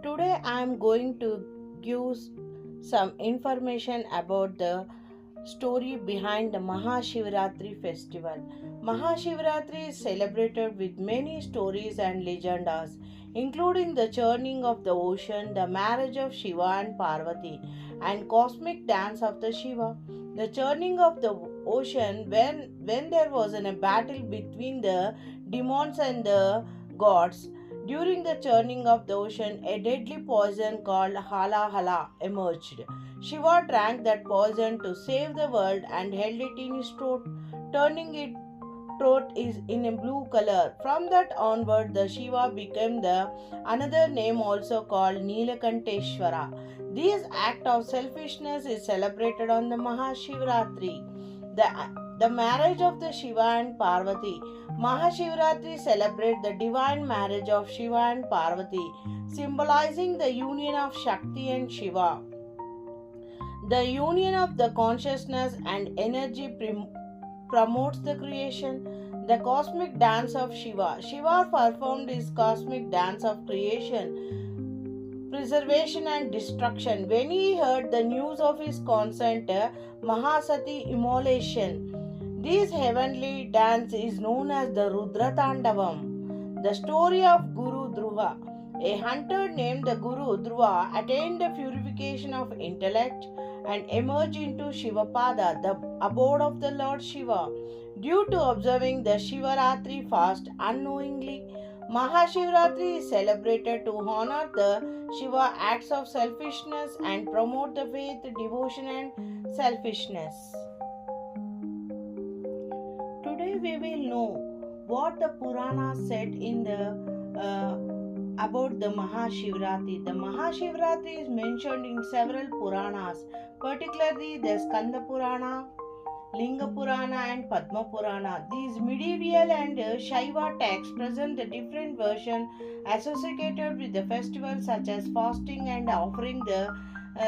Today I am going to give some information about the story behind the Mahashivaratri festival. Mahashivaratri is celebrated with many stories and legendas, including the churning of the ocean, the marriage of Shiva and Parvati, and cosmic dance of the Shiva. The churning of the ocean when there was a battle between the demons and the gods. During the churning of the ocean, a deadly poison called Hala Hala emerged. Shiva drank that poison to save the world and held it in his throat, turning its throat is in a blue color. From that onward, the Shiva became the another name also called Nilakanteshwara. This act of selfishness is celebrated on the Mahashivaratri, the marriage of the Shiva and Parvati. Mahashivaratri celebrates the divine marriage of Shiva and Parvati, symbolizing the union of Shakti and Shiva. The union of the consciousness and energy promotes the creation. The cosmic dance of Shiva. Shiva performed his cosmic dance of creation, preservation, and destruction. When he heard the news of his consent, Mahasati immolation, this heavenly dance is known as the Rudra Tandavam. The story of Guru Dhruva. A hunter named the Guru Dhruva attained the purification of intellect and emerged into Shivapada, the abode of the Lord Shiva. Due to observing the Shivaratri fast unknowingly, Mahashivaratri is celebrated to honor the Shiva acts of selfishness and promote the faith, devotion, and selfishness. Today we will know what the Purana said in the about the Mahashivaratri. The Mahashivaratri is mentioned in several Puranas, particularly the Skanda Purana, Linga Purana, and Padma Purana. These medieval and Shaiva texts present the different versions associated with the festivals such as fasting and offering the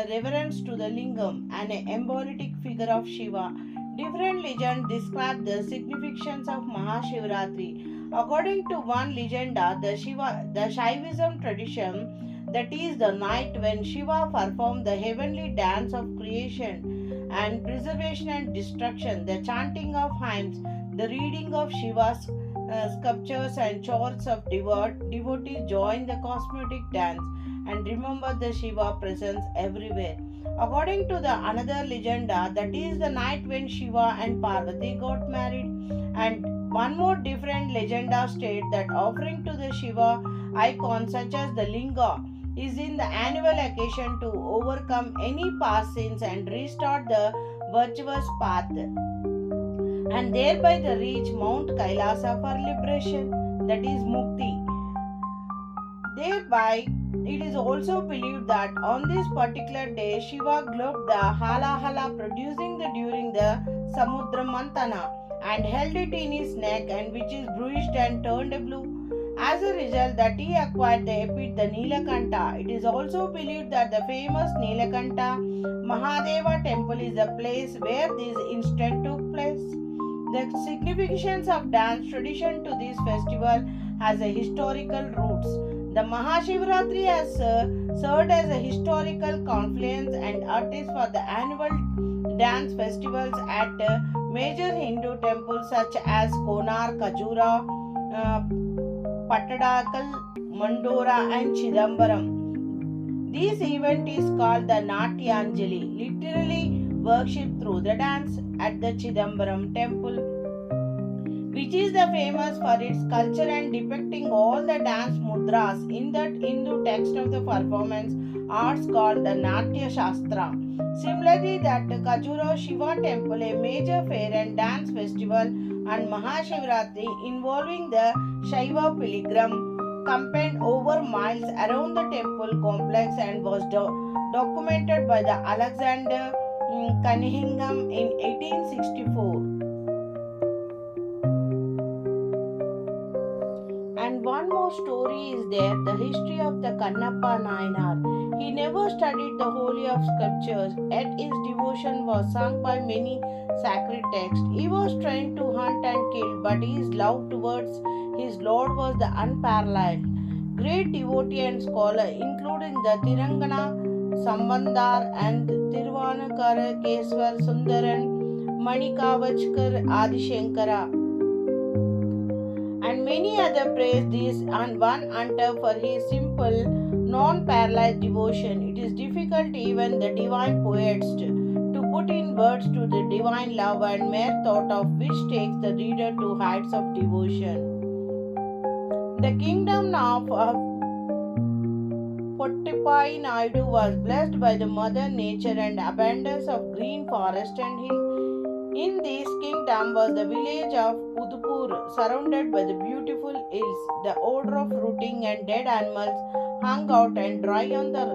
reverence to the lingam and an embolic figure of Shiva. Different legends describe the significance of Mahashivaratri. According to one legenda, the Shaivism tradition, that is the night when Shiva performed the heavenly dance of creation and preservation and destruction, the chanting of hymns, the reading of Shiva's sculptures and chants of devotees join the cosmetic dance and remember the Shiva presence everywhere. According to the another legenda, that is the night when Shiva and Parvati got married, and one more different legenda states that offering to the Shiva icon such as the linga is in the annual occasion to overcome any past sins and restart the virtuous path, and thereby they reach Mount Kailasa for liberation, that is Mukti. Thereby, it is also believed that on this particular day, Shiva glowed the Hala Hala producing during the Samudra Mantana and held it in his neck, and which is bruised and turned blue. As a result, that he acquired the epithet the Nilakanta. It is also believed that the famous Nilakanta Mahadeva temple is the place where this incident took place. The significance of dance tradition to this festival has a historical roots. The Mahashivaratri has served as a historical confluence and artist for the annual dance festivals at major Hindu temples such as Konar, Kajura, Pattadakal, Mandora, and Chidambaram. This event is called the Natyanjali, literally worship through the dance at the Chidambaram temple, which is the famous for its culture and depicting all the dance mudras in that Hindu text of the performance arts called the Natya Shastra. Similarly, that Kajura Shiva temple, a major fair and dance festival, and Mahashivaratri involving the Shaiva pilgrim campaigned over miles around the temple complex and was documented by the Alexander Cunningham in 1864. And one more story is there, the history of the Kannappa Nayanar. He never studied the holy of scriptures, yet his devotion was sung by many sacred texts. He was trained to hunt and kill, but his love towards his Lord was the unparalleled. great devotee and scholar, including the Tirangana Sambandar and Tiruvanakara Keswar Sundaran, Manikavachkar Adishankara, and many other praise this and one hunter for his simple, non-paralyzed devotion. It is difficult even the divine poets to put in words to the divine love and mere thought of which takes the reader to heights of devotion. The kingdom of Pottipai Naidu was blessed by the mother nature and abundance of green forest and hills. In this kingdom was the village of Pudupur, surrounded by the beautiful hills. The odor of rotting and dead animals hung out and dry on the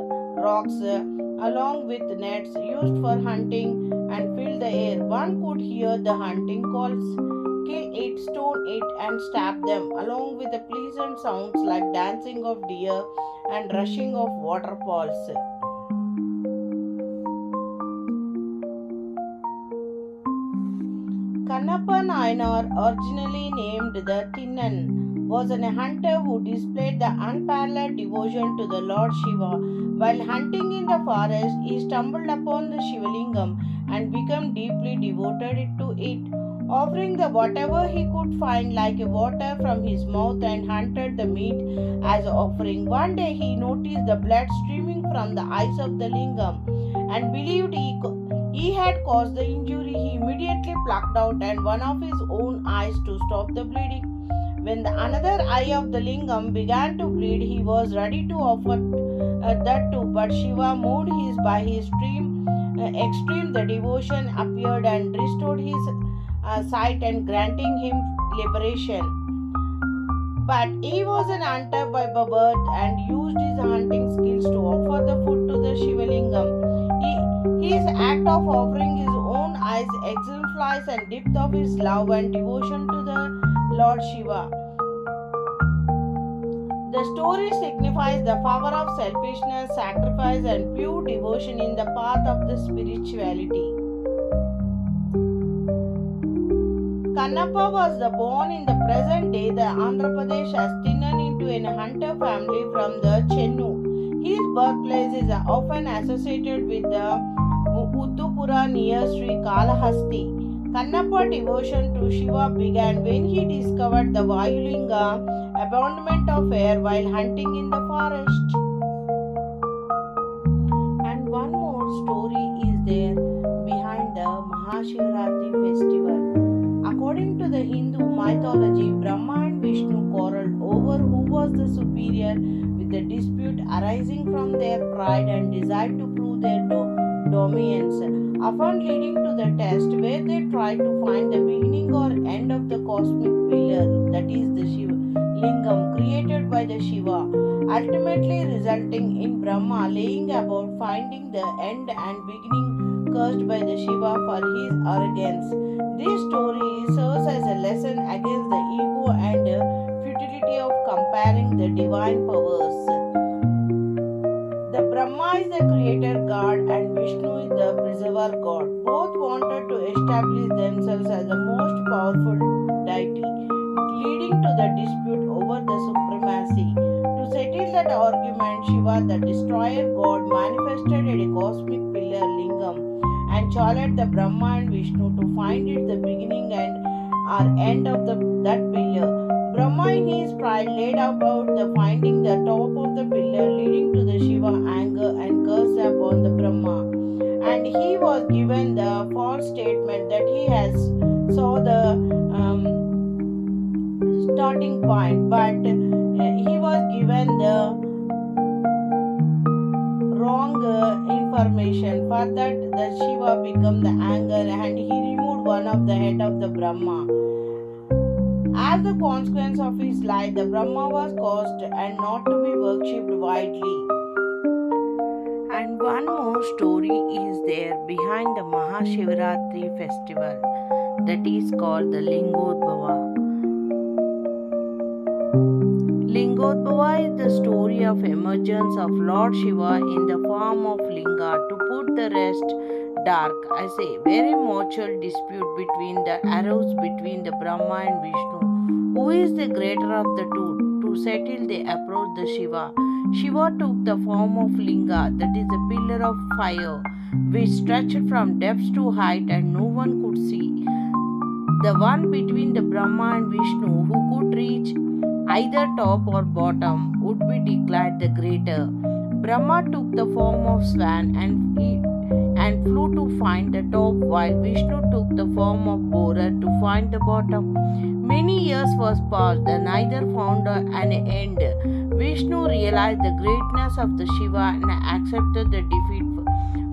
rocks, along with nets used for hunting, and filled the air. One could hear the hunting calls, kill it, stone it, and stab them, along with the pleasant sounds like dancing of deer and rushing of waterfalls. Kannappa Nayanar, originally named the Tinnan, was a hunter who displayed the unparalleled devotion to the Lord Shiva. While hunting in the forest, he stumbled upon the Shivalingam and became deeply devoted to it, offering the whatever he could find like a water from his mouth and hunted the meat as offering. One day he noticed the blood streaming from the eyes of the lingam and believed he had caused the injury. He immediately plucked out and one of his own eyes to stop the bleeding. When the another eye of the lingam began to bleed, he was ready to offer that too, but Shiva, moved by his extreme the devotion, appeared and restored his sight and granting him liberation. But he was an hunter by birth and used his hunting skills to offer the food to the Shivalingam. His act of offering his own eyes exemplifies the depth of his love and devotion to the Lord Shiva. The story signifies the power of selfishness, sacrifice, and pure devotion in the path of the spirituality. Kannappa was born in the present day the Andhra Pradesh as Tinnan into a hunter family from the Chennu. His birthplace is often associated with the Uddupura near Sri Kalahasti. Kannappa devotion to Shiva began when he discovered the Vayulinga, abundant of air, while hunting in the forest. And one more story is there behind the Mahashivaratri festival. According to the Hindu mythology, Brahma and Vishnu quarreled over who was the superior, with the dispute arising from their pride and desire to prove their dominance, often leading to the test where they try to find the beginning or end of the cosmic pillar, that is the Shiva Lingam created by the Shiva, ultimately resulting in Brahma laying about finding the end and beginning cursed by the Shiva for his arrogance. This story serves as a lesson against the ego and futility of comparing the divine powers. The Brahma is the creator god and Vishnu is the preserver god. Both wanted to establish themselves as the most powerful deity, leading to the dispute over the supremacy. To settle that argument, Shiva, the destroyer god, manifested a cosmic pillar lingam and challenged the Brahma and Vishnu to find it the beginning and end of that pillar. Brahma in his pride laid about the finding the top of the pillar, leading to the Shiva anger and curse upon the Brahma. And he was given the false statement that he has saw the starting point, but he was given the wrong information. For that, the Shiva became the anger and he removed one of the head of the Brahma. As the consequence of his lie, the Brahma was caused and not to be worshipped widely. And one more story is there behind the Mahashivaratri festival, that is called the Lingodbhava. Lingodbhava is the story of emergence of Lord Shiva in the form of Linga to put the rest dark. I say very mutual dispute between the arose between the Brahma and Vishnu. Who is the greater of the two? To to settle, they approached the Shiva. Shiva took the form of Linga, that is a pillar of fire, which stretched from depths to height and no one could see. The one between the Brahma and Vishnu, who could reach either top or bottom, would be declared the greater. Brahma took the form of swan and flew to find the top, while Vishnu took the form of borer to find the bottom. Many years was passed, and neither found an end. Vishnu realized the greatness of the Shiva and accepted the defeat.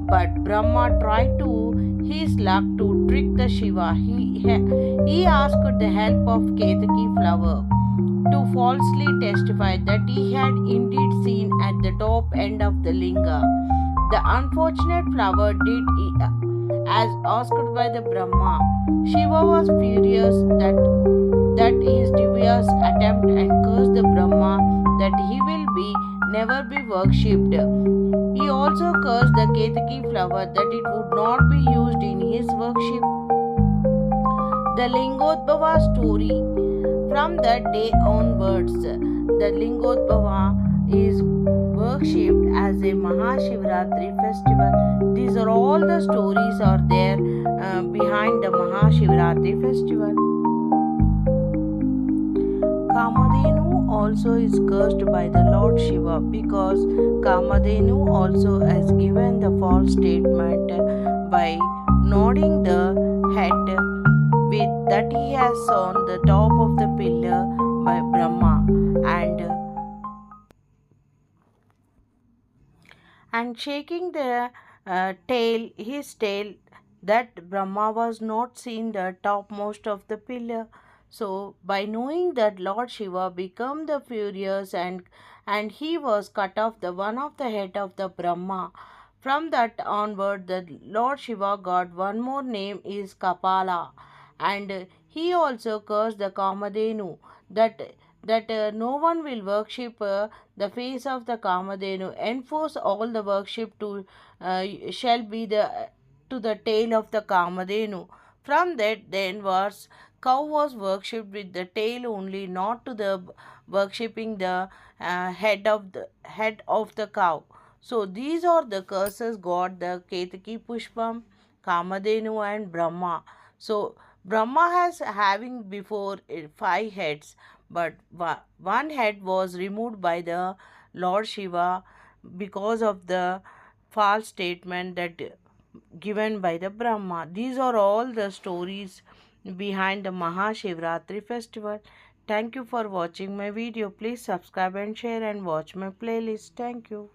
But Brahma tried to his luck to trick the Shiva. He asked the help of Ketaki flower to falsely testify that he had indeed seen at the top end of the linga. The unfortunate flower did as asked by the Brahma. Shiva was furious that his devious attempt and cursed the Brahma that he will never be worshipped. He also cursed the Ketaki flower that it would not be used in his worship. The Lingodbhava story. From that day onwards, the Lingodbhava is worshipped as a Mahashivaratri festival. These are all the stories are there behind the Mahashivaratri festival. Kamadhenu also is cursed by the Lord Shiva because Kamadhenu also has given the false statement by nodding the head with that he has on the top of the pillar by Brahma and shaking the his tail, that Brahma was not seen the topmost of the pillar. So by knowing that Lord Shiva became the furious and he was cut off the one of the head of the Brahma. From that onward, the Lord Shiva got one more name is Kapala, and he also cursed the Kamadhenu that no one will worship the face of the Kamadhenu. Enforce all the worship to shall be the to the tail of the Kamadhenu. From that then was cow was worshipped with the tail only, not to the worshipping the head of the cow. So these are the curses got the Ketaki Pushpam, Kamadhenu and Brahma. So Brahma has having before 5 heads, but one head was removed by the Lord Shiva because of the false statement that given by the Brahma. These are all the stories behind the Mahashivaratri festival. Thank you for watching my video. Please subscribe and share and watch my playlist. Thank you.